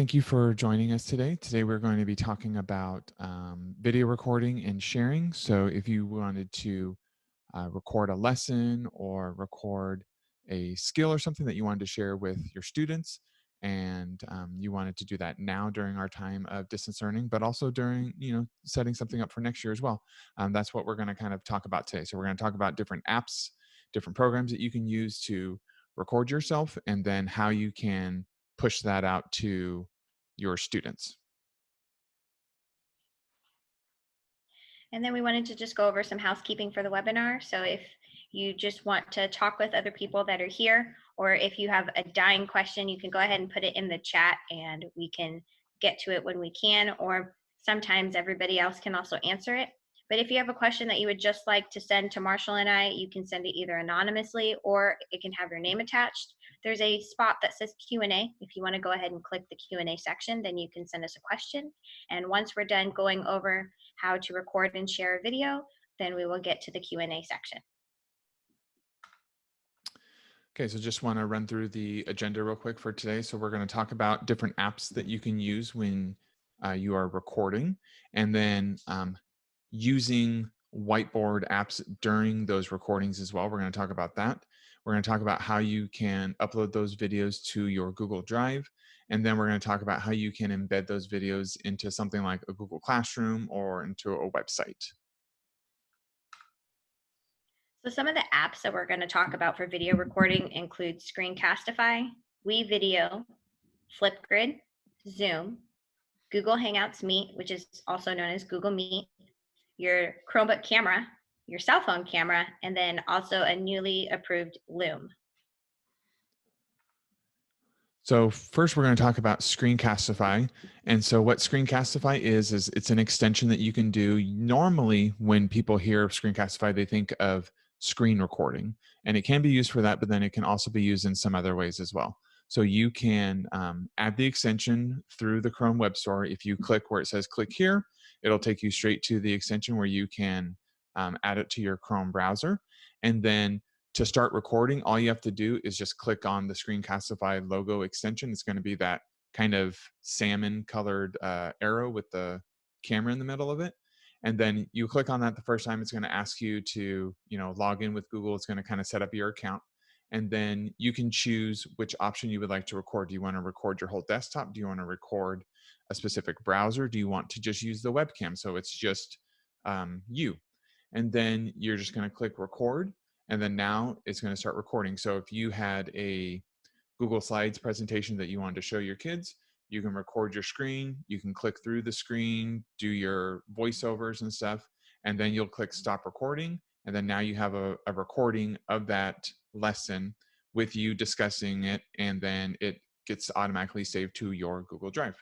Thank you for joining us today. Today we're going to be talking about video recording and sharing. So if you wanted to record a lesson or record a skill or something that you wanted to share with your students, and you wanted to do that now during our time of distance learning, but also during, setting something up for next year as well. That's what we're going to kind of talk about today. So we're going to talk about different apps, different programs that you can use to record yourself, and then how you can push that out to your students. And then we wanted to just go over some housekeeping for the webinar. So if you just want to talk with other people that are here, or if you have a dying question, you can go ahead and put it in the chat and we can get to it when we can, or sometimes everybody else can also answer it. But if you have a question that you would just like to send to Marshall and I, you can send it either anonymously or it can have your name attached. There's a spot that says Q&A. If you want to go ahead and click the Q&A section, then you can send us a question. And once we're done going over how to record and share a video, then we will get to the Q&A section. Okay, so just want to run through the agenda real quick for today. So we're going to talk about different apps that you can use when you are recording, and then using whiteboard apps during those recordings as well. We're going to talk about that. We're going to talk about how you can upload those videos to your Google Drive, and then we're going to talk about how you can embed those videos into something like a Google Classroom or into a website. So some of the apps that we're going to talk about for video recording include Screencastify, WeVideo, FlipGrid, Zoom, Google Hangouts Meet, which is also known as Google Meet, your Chromebook camera, your cell phone camera, and then also a newly approved Loom. So first we're going to talk about Screencastify. And so what Screencastify is it's an extension that you can do. Normally when people hear of Screencastify, they think of screen recording, and it can be used for that, but then it can also be used in some other ways as well. So you can add the extension through the Chrome Web Store. If you click where it says click here, it'll take you straight to the extension where you can add it to your Chrome browser. And then to start recording, all you have to do is just click on the Screencastify logo extension. It's going to be that kind of salmon colored arrow with the camera in the middle of it. And then you click on that the first time. It's going to ask you to, log in with Google. It's going to kind of set up your account. And then you can choose which option you would like to record. Do you want to record your whole desktop? Do you want to record a specific browser? Do you want to just use the webcam? So it's just you. And then you're just going to click record. And then now it's going to start recording. So if you had a Google Slides presentation that you wanted to show your kids, you can record your screen, you can click through the screen, do your voiceovers and stuff, and then you'll click stop recording. And then now you have a recording of that lesson with you discussing it, and then it gets automatically saved to your Google Drive.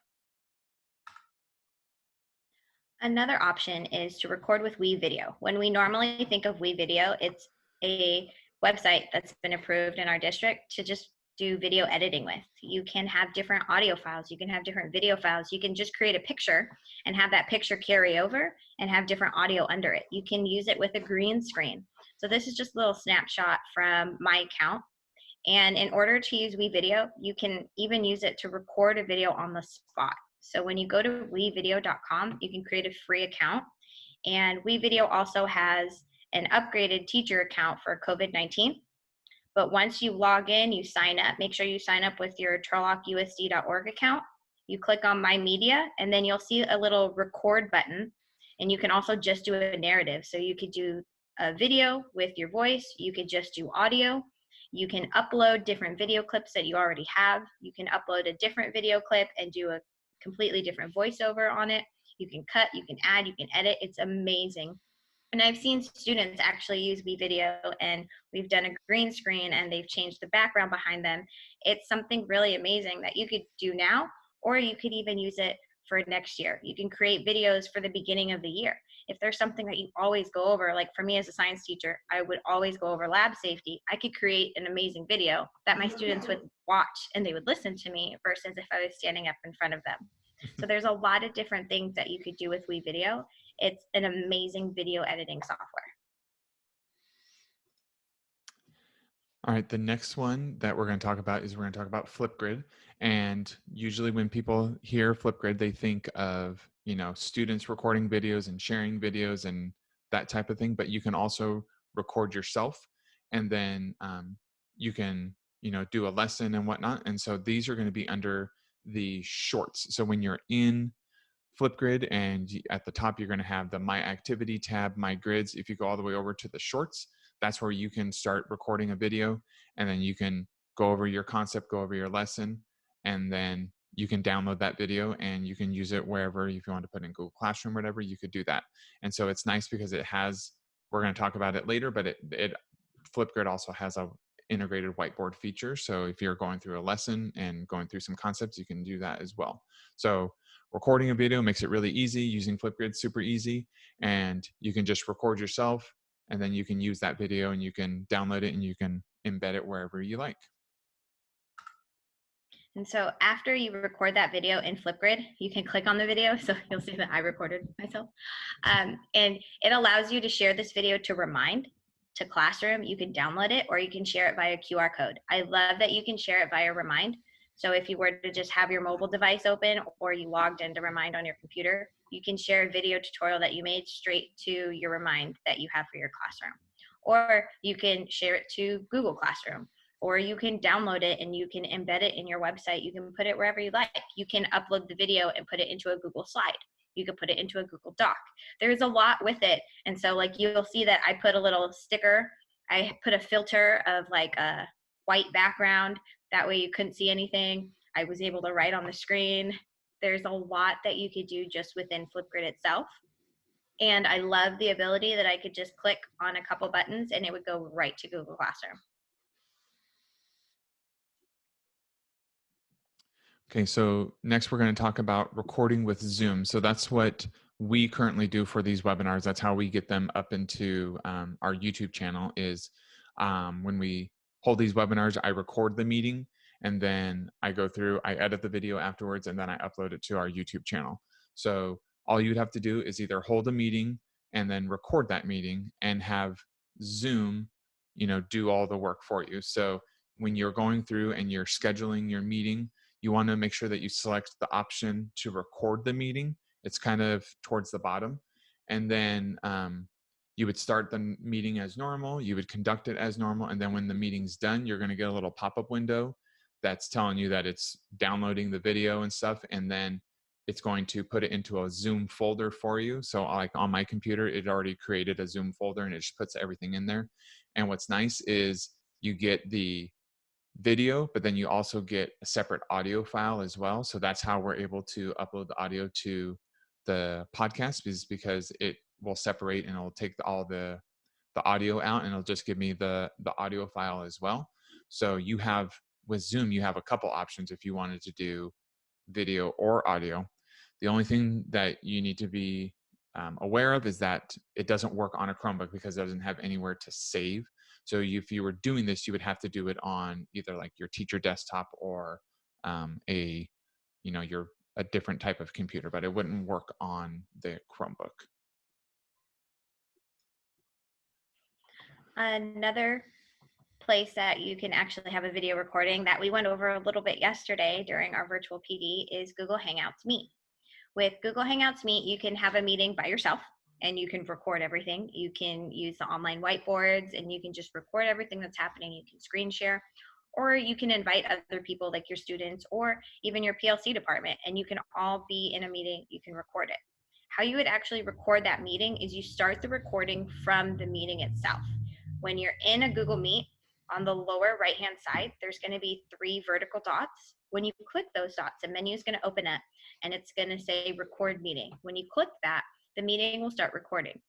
Another option is to record with WeVideo. When we normally think of WeVideo, it's a website that's been approved in our district to just do video editing with. You can have different audio files, you can have different video files, you can just create a picture and have that picture carry over and have different audio under it. You can use it with a green screen. So this is just a little snapshot from my account. And in order to use WeVideo, you can even use it to record a video on the spot. So when you go to wevideo.com, you can create a free account. And WeVideo also has an upgraded teacher account for COVID-19. But once you log in, you sign up. Make sure you sign up with your turlockusd.org account. You click on My Media, and then you'll see a little record button. And you can also just do a narrative. So you could do a video with your voice. You could just do audio. You can upload different video clips that you already have. You can upload a different video clip and do a completely different voiceover on it. You can cut, you can add, you can edit. It's amazing. And I've seen students actually use WeVideo, and we've done a green screen and they've changed the background behind them. It's something really amazing that you could do now, or you could even use it for next year. You can create videos for the beginning of the year. If there's something that you always go over, like for me as a science teacher, I would always go over lab safety. I could create an amazing video that my students would watch and they would listen to me versus if I was standing up in front of them. So there's a lot of different things that you could do with WeVideo. It's an amazing video editing software. All right, the next one that we're going to talk about is we're going to talk about FlipGrid. And usually when people hear FlipGrid, they think of, students recording videos and sharing videos and that type of thing. But you can also record yourself, and then you can, do a lesson and whatnot. And so these are going to be under the shorts. So when you're in FlipGrid, and at the top, you're going to have the My Activity tab, My Grids. If you go all the way over to the shorts, that's where you can start recording a video, and then you can go over your concept, go over your lesson, and then you can download that video and you can use it wherever. If you want to put it in Google Classroom or whatever, you could do that. And so it's nice because it has, we're going to talk about it later, but it FlipGrid also has a integrated whiteboard feature. So if you're going through a lesson and going through some concepts, you can do that as well. So recording a video makes it really easy. Using FlipGrid, super easy. And you can just record yourself, and then you can use that video and you can download it and you can embed it wherever you like. And so after you record that video in FlipGrid, you can click on the video. So you'll see that I recorded myself. And it allows you to share this video to Remind, to Classroom. You can download it, or you can share it via QR code. I love that you can share it via Remind. So if you were to just have your mobile device open, or you logged into Remind on your computer, you can share a video tutorial that you made straight to your Remind that you have for your classroom. Or you can share it to Google Classroom, or you can download it and you can embed it in your website. You can put it wherever you like. You can upload the video and put it into a Google slide. You could put it into a Google Doc. There's a lot with it. And so like you'll see that I put a little sticker. I put a filter of like a white background. That way you couldn't see anything. I was able to write on the screen. There's a lot that you could do just within FlipGrid itself. And I love the ability that I could just click on a couple buttons and it would go right to Google Classroom. Okay, so next we're going to talk about recording with Zoom. So that's what we currently do for these webinars. That's how we get them up into our YouTube channel is when we hold these webinars, I record the meeting, and then I go through, I edit the video afterwards, and then I upload it to our YouTube channel. So all you'd have to do is either hold a meeting and then record that meeting and have Zoom, do all the work for you. So when you're going through and you're scheduling your meeting, you want to make sure that you select the option to record the meeting. It's kind of towards the bottom. And then you would start the meeting as normal. You would conduct it as normal. And then when the meeting's done, you're going to get a little pop-up window that's telling you that it's downloading the video and stuff. And then it's going to put it into a Zoom folder for you. So like on my computer, it already created a Zoom folder and it just puts everything in there. And what's nice is you get the video, but then you also get a separate audio file as well. So that's how we're able to upload the audio to the podcast, is because it will separate and it'll take all the audio out and it'll just give me the audio file as well. So you have, with Zoom, you have a couple options if you wanted to do video or audio. The only thing that you need to be aware of is that it doesn't work on a Chromebook because it doesn't have anywhere to save. So if you were doing this, you would have to do it on either like your teacher desktop or a different type of computer, but it wouldn't work on the Chromebook. Another place that you can actually have a video recording that we went over a little bit yesterday during our virtual PD is Google Hangouts Meet. With Google Hangouts Meet, you can have a meeting by yourself and you can record everything. You can use the online whiteboards and you can just record everything that's happening. You can screen share, or you can invite other people like your students or even your PLC department, and you can all be in a meeting. You can record it. How you would actually record that meeting is you start the recording from the meeting itself. When you're in a Google Meet, on the lower right-hand side, there's going to be 3 vertical dots. When you click those dots, a menu is going to open up and it's going to say record meeting. When you click that, the meeting will start recording.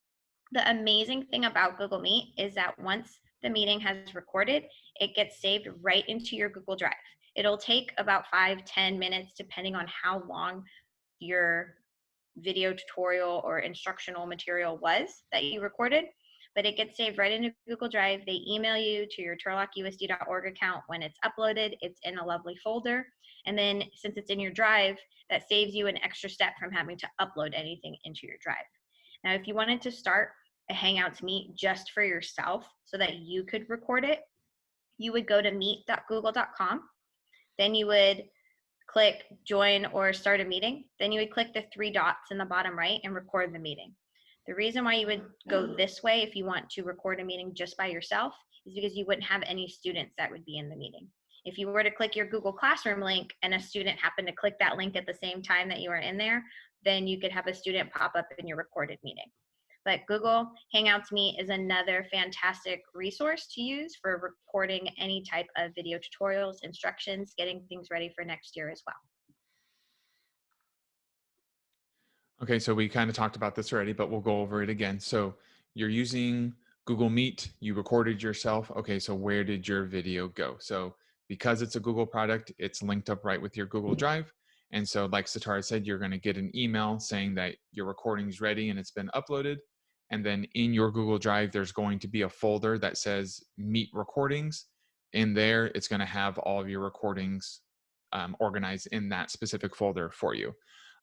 The amazing thing about Google Meet is that once the meeting has recorded, it gets saved right into your Google Drive. It'll take about 5-10 minutes depending on how long your video tutorial or instructional material was that you recorded, but it gets saved right into Google Drive. They email you to your turlockusd.org account when it's uploaded. It's in a lovely folder. And then since it's in your drive, that saves you an extra step from having to upload anything into your drive. Now, if you wanted to start a Hangouts Meet just for yourself so that you could record it, you would go to meet.google.com. Then you would click join or start a meeting. Then you would click the 3 dots in the bottom right and record the meeting. The reason why you would go this way if you want to record a meeting just by yourself is because you wouldn't have any students that would be in the meeting. If you were to click your Google Classroom link and a student happened to click that link at the same time that you were in there, then you could have a student pop up in your recorded meeting. But Google Hangouts Meet is another fantastic resource to use for recording any type of video tutorials, instructions, getting things ready for next year as well. Okay, so we kind of talked about this already, but we'll go over it again. So you're using Google Meet, you recorded yourself. Okay, so where did your video go? So because it's a Google product, it's linked up right with your Google Drive. And so like Satara said, you're going to get an email saying that your recording is ready and it's been uploaded. And then in your Google Drive, there's going to be a folder that says Meet Recordings. In there, it's going to have all of your recordings organized in that specific folder for you.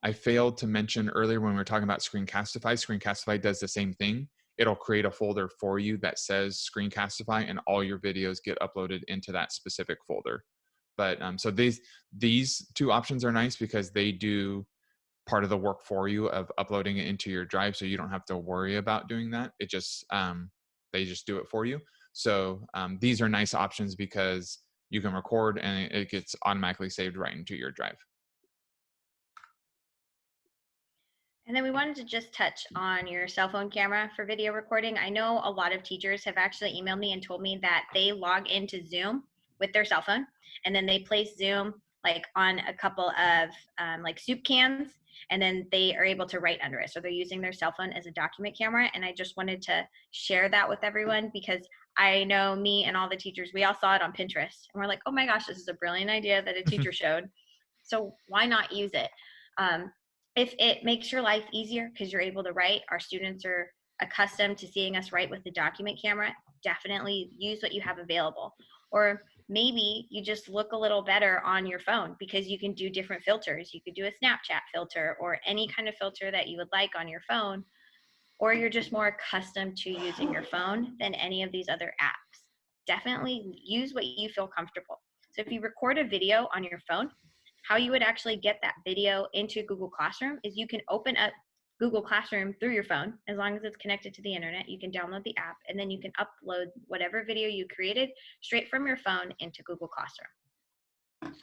I failed to mention earlier when we were talking about Screencastify. Screencastify does the same thing. It'll create a folder for you that says Screencastify, and all your videos get uploaded into that specific folder. But so these two options are nice because they do part of the work for you of uploading it into your drive, so you don't have to worry about doing that. It just they just do it for you. So these are nice options because you can record and it gets automatically saved right into your drive. And then we wanted to just touch on your cell phone camera for video recording. I know a lot of teachers have actually emailed me and told me that they log into Zoom with their cell phone, and then they place Zoom like on a couple of like soup cans, and then they are able to write under it. So they're using their cell phone as a document camera. And I just wanted to share that with everyone because I know me and all the teachers, we all saw it on Pinterest. And we're like, oh my gosh, this is a brilliant idea that a teacher showed. So why not use it? If it makes your life easier because you're able to write, our students are accustomed to seeing us write with the document camera, definitely use what you have available. Or maybe you just look a little better on your phone because you can do different filters. You could do a Snapchat filter or any kind of filter that you would like on your phone, or you're just more accustomed to using your phone than any of these other apps. Definitely use what you feel comfortable. So if you record a video on your phone, how you would actually get that video into Google Classroom is you can open up Google Classroom through your phone. As long as it's connected to the internet, you can download the app and then you can upload whatever video you created straight from your phone into Google Classroom.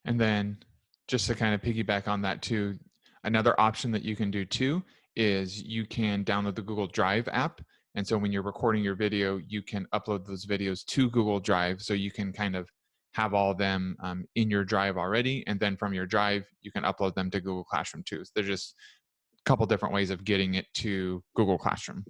And then just to kind of piggyback on that too, another option that you can do too is you can download the Google Drive app. And so when you're recording your video, you can upload those videos to Google Drive. So you can kind of have all of them in your drive already. And then from your drive, you can upload them to Google Classroom too. So there's just a couple different ways of getting it to Google Classroom.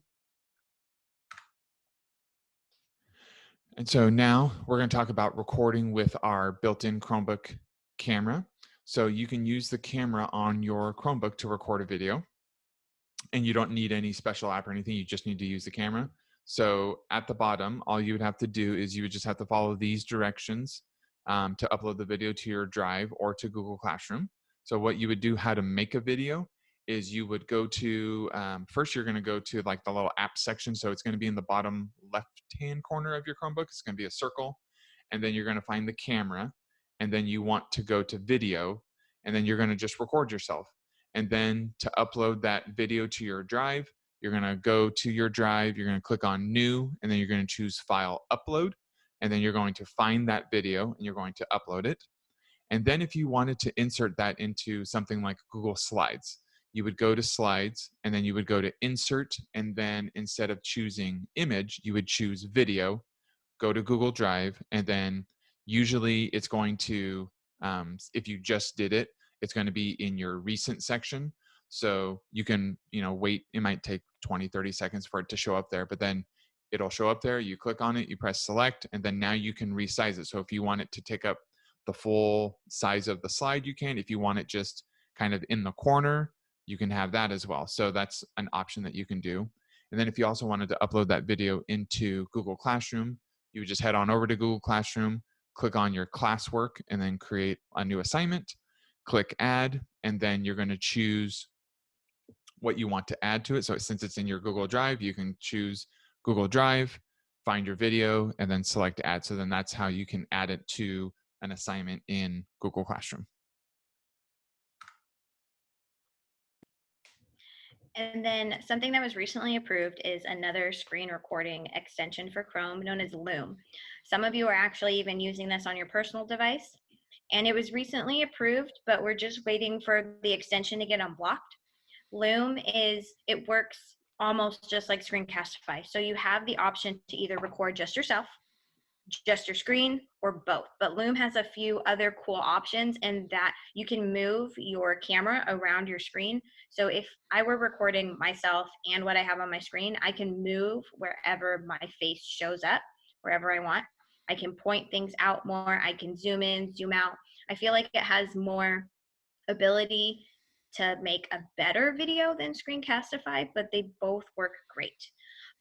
And so now we're going to talk about recording with our built-in Chromebook camera. So you can use the camera on your Chromebook to record a video, and you don't need any special app or anything. You just need to use the camera. So at the bottom, all you would have to do is you would just have to follow these directions to upload the video to your drive or to Google Classroom. So what you would do, how to make a video, is you would go to, first you're gonna go to like the little app section. So it's gonna be in the bottom left-hand corner of your Chromebook. It's gonna be a circle. And then you're gonna find the camera. And then you want to go to video. And then you're gonna just record yourself. And then to upload that video to your drive, you're gonna go to your drive, you're gonna click on new, and then you're gonna choose file upload. And then you're going to find that video and you're going to upload it. And then if you wanted to insert that into something like Google Slides, you would go to Slides and then you would go to Insert. And then instead of choosing image, you would choose video, go to Google Drive. And then usually it's going to, if you just did it, it's going to be in your recent section. So you can, wait. It might take 20, 30 seconds for it to show up there, but then it'll show up there. You click on it, you press select, and then now you can resize it. So if you want it to take up the full size of the slide, you can. If you want it just kind of in the corner, you can have that as well. So that's an option that you can do. And then if you also wanted to upload that video into Google Classroom, you would just head on over to Google Classroom, click on your classwork, and then create a new assignment, click add, and then you're going to choose what you want to add to it. So since it's in your Google Drive, you can choose Google Drive, find your video, and then select add. So then that's how you can add it to an assignment in Google Classroom. And then something that was recently approved is another screen recording extension for Chrome known as Loom. Some of you are actually even using this on your personal device. And it was recently approved, but we're just waiting for the extension to get unblocked. Loom it works almost just like Screencastify. So you have the option to either record just yourself, just your screen, or both. But Loom has a few other cool options in that you can move your camera around your screen. So if I were recording myself and what I have on my screen, I can move wherever my face shows up, wherever I want. I can point things out more. I can zoom in, zoom out. I feel like it has more ability to make a better video than Screencastify, but they both work great.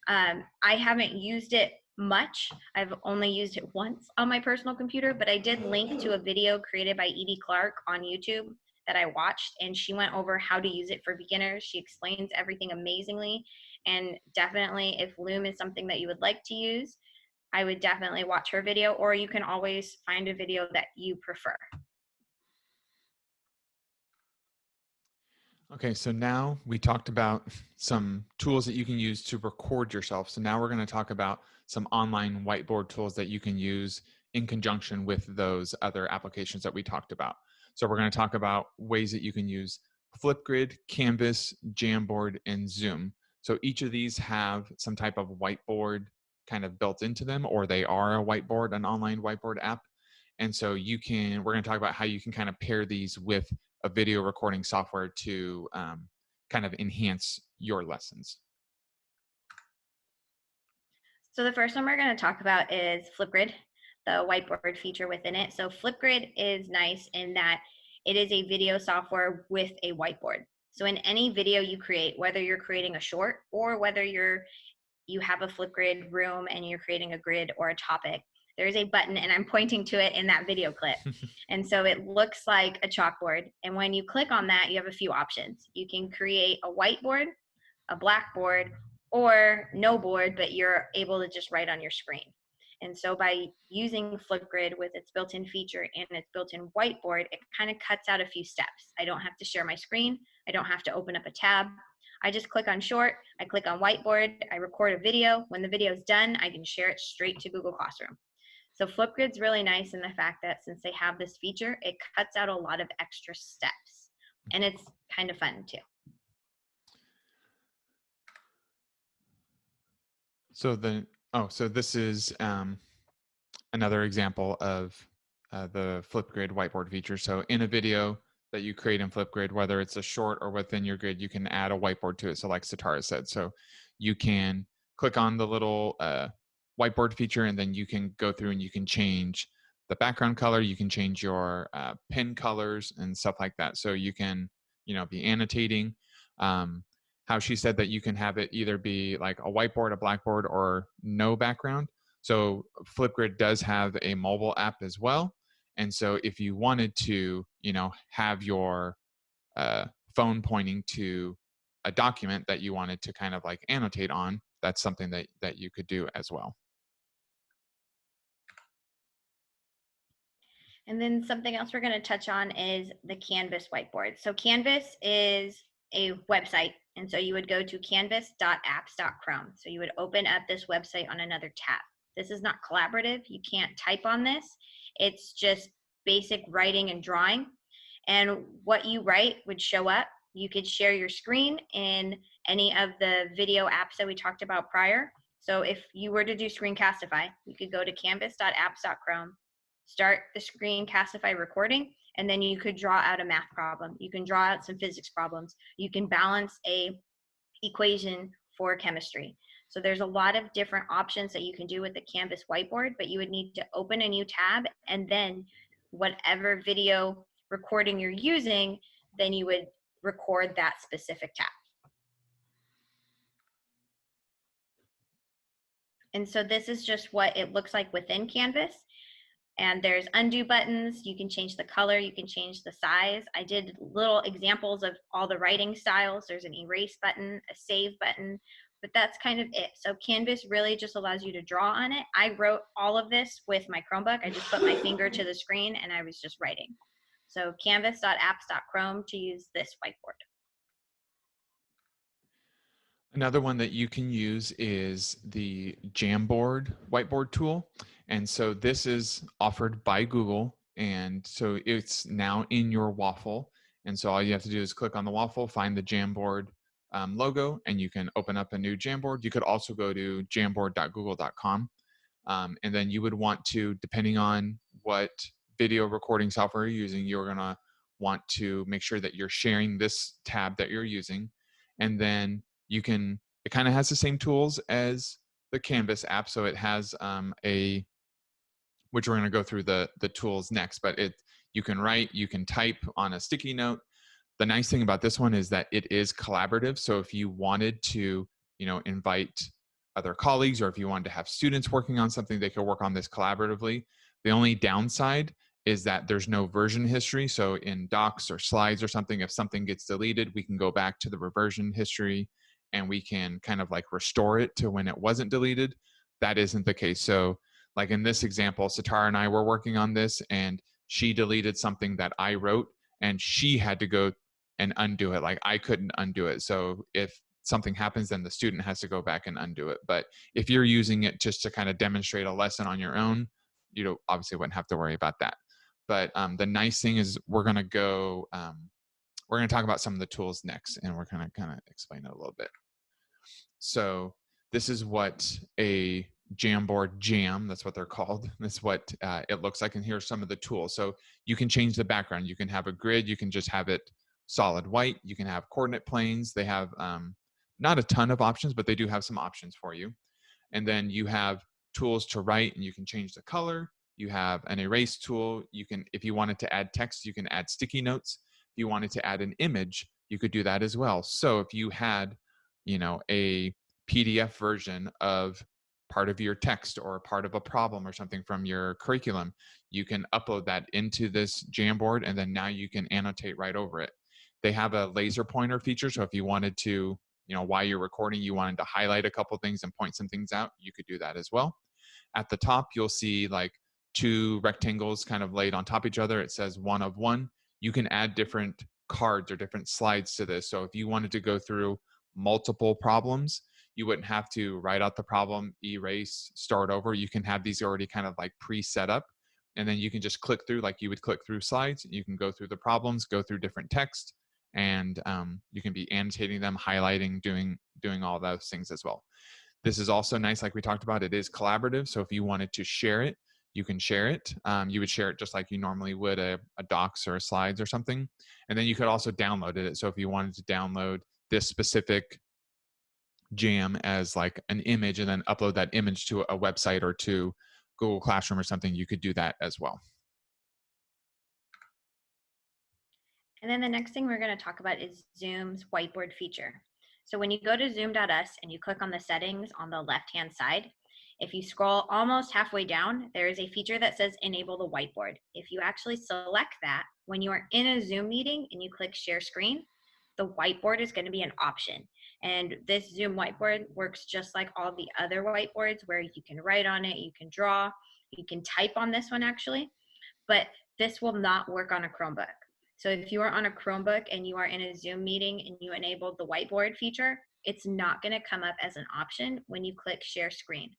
I haven't used it much. I've only used it once on my personal computer, but I did link to a video created by Edie Clark on YouTube that I watched, and she went over how to use it for beginners. She explains everything amazingly, and definitely if Loom is something that you would like to use, I would definitely watch her video, or you can always find a video that you prefer. Okay, so now we talked about some tools that you can use to record yourself. So now we're going to talk about some online whiteboard tools that you can use in conjunction with those other applications that we talked about. So we're going to talk about ways that you can use FlipGrid, Canvas, Jamboard, and Zoom. So each of these have some type of whiteboard kind of built into them, or they are a whiteboard, an online whiteboard app. And so we're going to talk about how you can kind of pair these with a video recording software to kind of enhance your lessons. So the first one we're going to talk about is FlipGrid, the whiteboard feature within it. So FlipGrid is nice in that it is a video software with a whiteboard. So in any video you create, whether you're creating a short or whether you have a FlipGrid room and you're creating a grid or a topic, there's a button, and I'm pointing to it in that video clip. And so it looks like a chalkboard. And when you click on that, you have a few options. You can create a whiteboard, a blackboard, or no board, but you're able to just write on your screen. And so by using FlipGrid with its built-in feature and its built-in whiteboard, it kind of cuts out a few steps. I don't have to share my screen. I don't have to open up a tab. I just click on short, I click on whiteboard, I record a video. When the video is done, I can share it straight to Google Classroom. So FlipGrid's really nice in the fact that since they have this feature, it cuts out a lot of extra steps. And it's kind of fun too. So this is another example of the FlipGrid whiteboard feature. So in a video that you create in FlipGrid, whether it's a short or within your grid, you can add a whiteboard to it. So like Satara said, so you can click on the little whiteboard feature, and then you can go through and you can change the background color. You can change your pen colors and stuff like that. So you can, be annotating. How she said that you can have it either be like a whiteboard, a blackboard, or no background. So FlipGrid does have a mobile app as well. And so if you wanted to, have your phone pointing to a document that you wanted to kind of like annotate on, that's something that you could do as well. And then something else we're going to touch on is the Canvas whiteboard. So Canvas is a website. And so you would go to canvas.apps.chrome. So you would open up this website on another tab. This is not collaborative. You can't type on this. It's just basic writing and drawing. And what you write would show up. You could share your screen in any of the video apps that we talked about prior. So if you were to do Screencastify, you could go to canvas.apps.chrome, start the Screencastify recording, and then you could draw out a math problem. You can draw out some physics problems. You can balance a equation for chemistry. So there's a lot of different options that you can do with the Canvas whiteboard, but you would need to open a new tab, and then whatever video recording you're using, then you would record that specific tab. And so this is just what it looks like within Canvas. And there's undo buttons. You can change the color. You can change the size. I did little examples of all the writing styles. There's an erase button, a save button, but that's kind of it. So Canvas really just allows you to draw on it. I wrote all of this with my Chromebook. I just put my finger to the screen and I was just writing. So canvas.apps.chrome to use this whiteboard. Another one that you can use is the Jamboard Whiteboard tool. And so this is offered by Google. And so it's now in your waffle. And so all you have to do is click on the waffle, find the Jamboard logo, and you can open up a new Jamboard. You could also go to jamboard.google.com. And then you would want to, depending on what video recording software you're using, you're going to want to make sure that you're sharing this tab that you're using. And then you can, it kind of has the same tools as the Canvas app. So it has which we're going to go through the tools next, but you can write, you can type on a sticky note. The nice thing about this one is that it is collaborative. So if you wanted to, invite other colleagues, or if you wanted to have students working on something, they could work on this collaboratively. The only downside is that there's no version history. So in docs or slides or something, if something gets deleted, we can go back to the reversion history and we can kind of like restore it to when it wasn't deleted. That isn't the case. So like in this example, Satara and I were working on this and she deleted something that I wrote and she had to go and undo it. Like I couldn't undo it. So if something happens, then the student has to go back and undo it. But if you're using it just to kind of demonstrate a lesson on your own, you obviously wouldn't have to worry about that. But the nice thing is we're going to talk about some of the tools next, and we're going to kind of explain it a little bit. So this is what a Jamboard Jam, that's what they're called. That's what it looks like. And here's some of the tools. So you can change the background. You can have a grid. You can just have it solid white. You can have coordinate planes. They have not a ton of options, but they do have some options for you. And then you have tools to write, and you can change the color. You have an erase tool. You can, if you wanted to add text, you can add sticky notes. If you wanted to add an image, you could do that as well. So if you had, a PDF version of part of your text or part of a problem or something from your curriculum, you can upload that into this Jamboard, and then now you can annotate right over it. They have a laser pointer feature. So if you wanted to, while you're recording, you wanted to highlight a couple things and point some things out, you could do that as well. At the top, you'll see like two rectangles kind of laid on top of each other. It says 1 of 1. You can add different cards or different slides to this. So if you wanted to go through multiple problems, you wouldn't have to write out the problem, erase, start over. You can have these already kind of like pre-set up, and then you can just click through like you would click through slides. You can go through the problems, go through different text, and you can be annotating them, highlighting, doing all those things as well. This is also nice, like we talked about, it is collaborative. So if you wanted to share it, you can share it. You would share it just like you normally would a docs or a slides or something. And then you could also download it. So if you wanted to download this specific jam as like an image and then upload that image to a website or to Google Classroom or something, you could do that as well. And then the next thing we're going to talk about is Zoom's whiteboard feature. So when you go to zoom.us and you click on the settings on the left-hand side, if you scroll almost halfway down, there is a feature that says enable the whiteboard. If you actually select that, when you are in a Zoom meeting and you click share screen, the whiteboard is going to be an option. And this Zoom whiteboard works just like all the other whiteboards where you can write on it, you can draw, you can type on this one actually, but this will not work on a Chromebook. So if you are on a Chromebook and you are in a Zoom meeting and you enabled the whiteboard feature, it's not going to come up as an option when you click share screen.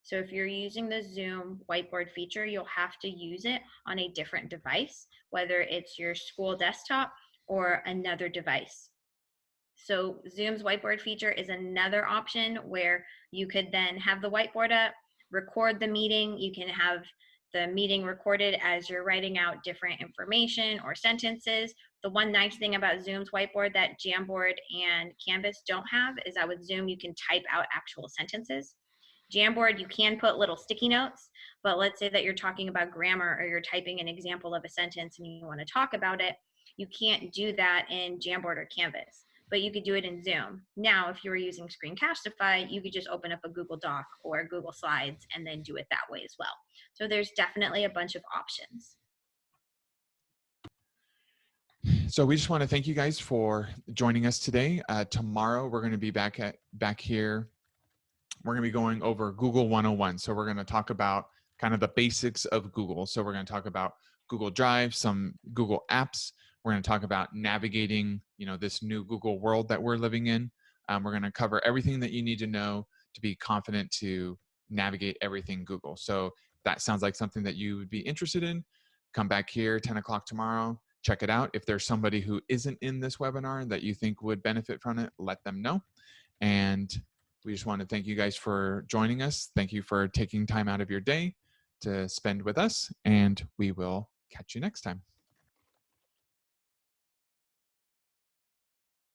So if you're using the Zoom whiteboard feature, you'll have to use it on a different device, whether it's your school desktop or another device. So Zoom's whiteboard feature is another option where you could then have the whiteboard up, record the meeting. You can have the meeting recorded as you're writing out different information or sentences. The one nice thing about Zoom's whiteboard that Jamboard and Canvas don't have is that with Zoom, you can type out actual sentences. Jamboard, you can put little sticky notes, but let's say that you're talking about grammar or you're typing an example of a sentence and you want to talk about it. You can't do that in Jamboard or Canvas, but you could do it in Zoom. Now, if you were using Screencastify, you could just open up a Google Doc or Google Slides and then do it that way as well. So there's definitely a bunch of options. So we just want to thank you guys for joining us today. Tomorrow we're going to be back here. We're going to be going over Google 101. So we're going to talk about kind of the basics of Google. So we're going to talk about Google Drive, some Google apps. We're going to talk about navigating, this new Google world that we're living in. We're going to cover everything that you need to know to be confident to navigate everything Google. So if that sounds like something that you would be interested in, come back here 10 o'clock tomorrow. Check it out. If there's somebody who isn't in this webinar that you think would benefit from it, let them know. And we just want to thank you guys for joining us. Thank you for taking time out of your day to spend with us, and we will catch you next time.